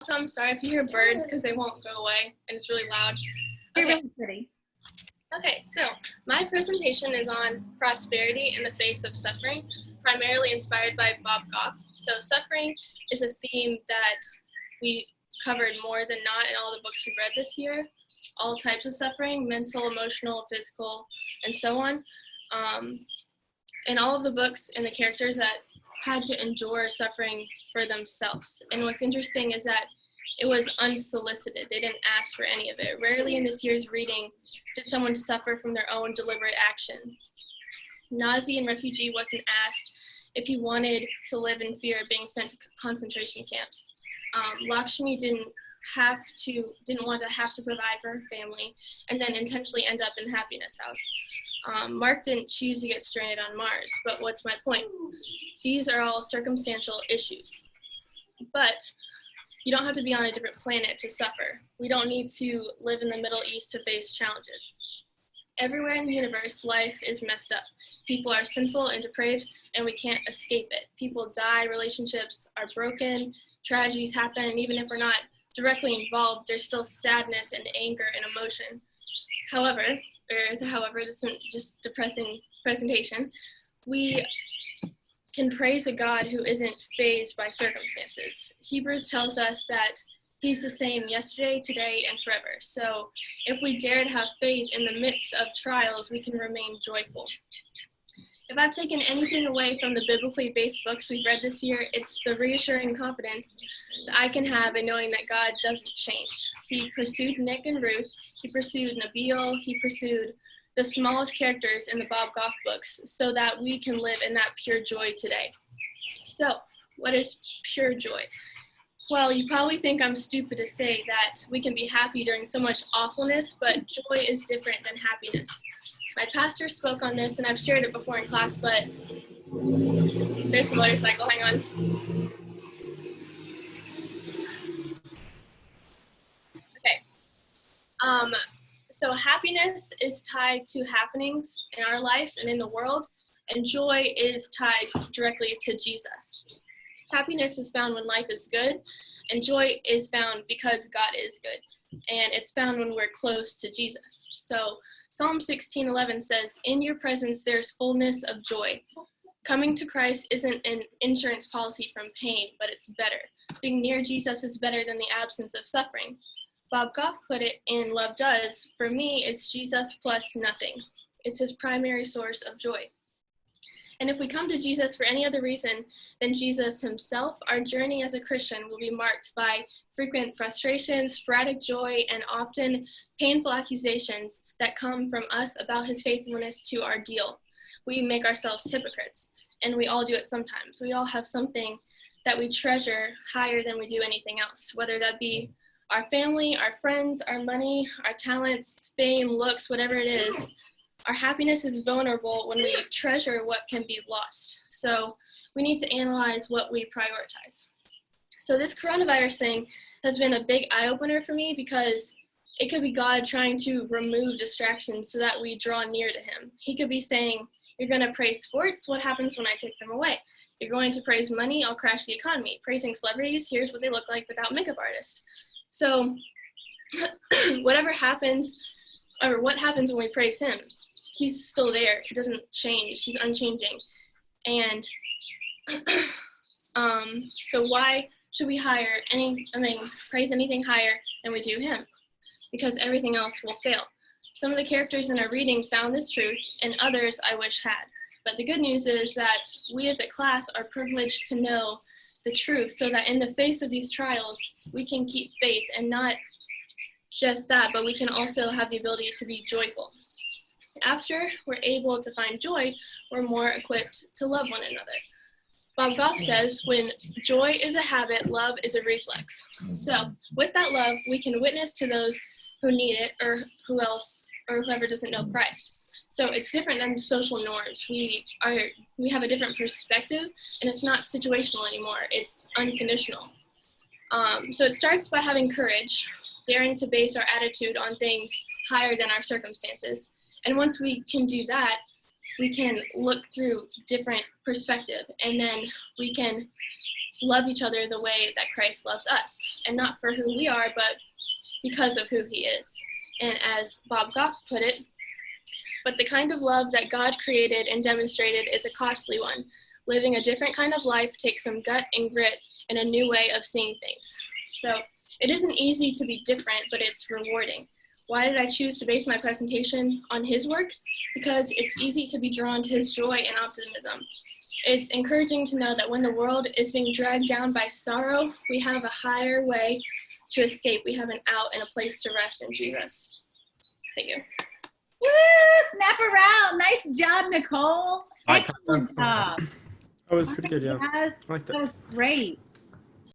So I'm sorry if you hear birds because they won't go away and it's really loud. They're Okay. really pretty. Okay, so my presentation is on prosperity in the face of suffering, primarily inspired by Bob Goff. So suffering is a theme that we covered more than not in all the books we read this year. All types of suffering, mental, emotional, physical, and so on. And all of the books and the characters that had to endure suffering for themselves. And what's interesting is that it was unsolicited. They didn't ask for any of it. Rarely in this year's reading did someone suffer from their own deliberate action. Nazi and refugee wasn't asked if he wanted to live in fear of being sent to concentration camps. Lakshmi didn't want to have to provide for her family and then intentionally end up in Happiness House. Mark didn't choose to get stranded on Mars, but what's my point? These are all circumstantial issues. But you don't have to be on a different planet to suffer. We don't need to live in the Middle East to face challenges. Everywhere in the universe, life is messed up. People are sinful and depraved, and we can't escape it. People die, relationships are broken, tragedies happen, and even if we're not directly involved, there's still sadness and anger and emotion. However, this isn't just depressing presentation, we can praise a God who isn't fazed by circumstances. Hebrews tells us that he's the same yesterday, today, and forever. So if we dare to have faith in the midst of trials, we can remain joyful. If I've taken anything away from the biblically based books we've read this year, it's the reassuring confidence that I can have in knowing that God doesn't change. He pursued Nick and Ruth, he pursued Nabil, he pursued the smallest characters in the Bob Goff books so that we can live in that pure joy today. So, what is pure joy? Well, you probably think I'm stupid to say that we can be happy during so much awfulness, but joy is different than happiness. My pastor spoke on this, and I've shared it before in class, but there's a motorcycle, hang on. Okay. So happiness is tied to happenings in our lives and in the world, and joy is tied directly to Jesus. Happiness is found when life is good, and joy is found because God is good, and it's found when we're close to Jesus. So Psalm 16:11 says, "In your presence there's fullness of joy." Coming to Christ isn't an insurance policy from pain, but it's better. Being near Jesus is better than the absence of suffering. Bob Goff put it in Love Does, "For me, it's Jesus plus nothing. It's his primary source of joy." And if we come to Jesus for any other reason than Jesus himself, our journey as a Christian will be marked by frequent frustrations, sporadic joy, and often painful accusations that come from us about his faithfulness to our deal. We make ourselves hypocrites, and we all do it sometimes. We all have something that we treasure higher than we do anything else, whether that be our family, our friends, our money, our talents, fame, looks, whatever it is. Our happiness is vulnerable when we treasure what can be lost. So we need to analyze what we prioritize. So this coronavirus thing has been a big eye-opener for me because it could be God trying to remove distractions so that we draw near to him. He could be saying, "You're going to praise sports, what happens when I take them away? You're going to praise money, I'll crash the economy. Praising celebrities, here's what they look like without makeup artists." So whatever happens, or what happens when we praise him, he's still there. He doesn't change. He's unchanging. And so why should we praise anything higher than we do him? Because everything else will fail. Some of the characters in our reading found this truth, and others I wish had. But the good news is that we as a class are privileged to know the truth so that in the face of these trials, we can keep faith, and not just that, but we can also have the ability to be joyful. After we're able to find joy, we're more equipped to love one another. Bob Goff says, "When joy is a habit, love is a reflex." So with that love, we can witness to those who need it, or whoever doesn't know Christ. So it's different than social norms. We have a different perspective, and it's not situational anymore. It's unconditional. So it starts by having courage, daring to base our attitude on things higher than our circumstances. And once we can do that, we can look through different perspective, and then we can love each other the way that Christ loves us, and not for who we are, but because of who he is. And as Bob Goff put it, but the kind of love that God created and demonstrated is a costly one. Living a different kind of life takes some gut and grit and a new way of seeing things. So it isn't easy to be different, but it's rewarding. Why did I choose to base my presentation on his work? Because it's easy to be drawn to his joy and optimism. It's encouraging to know that when the world is being dragged down by sorrow, we have a higher way to escape. We have an out and a place to rest in Jesus. Thank you. Woo! Snap around. Nice job, Nicole. Excellent job. That was pretty good, yeah. Yes, I liked it. that was great.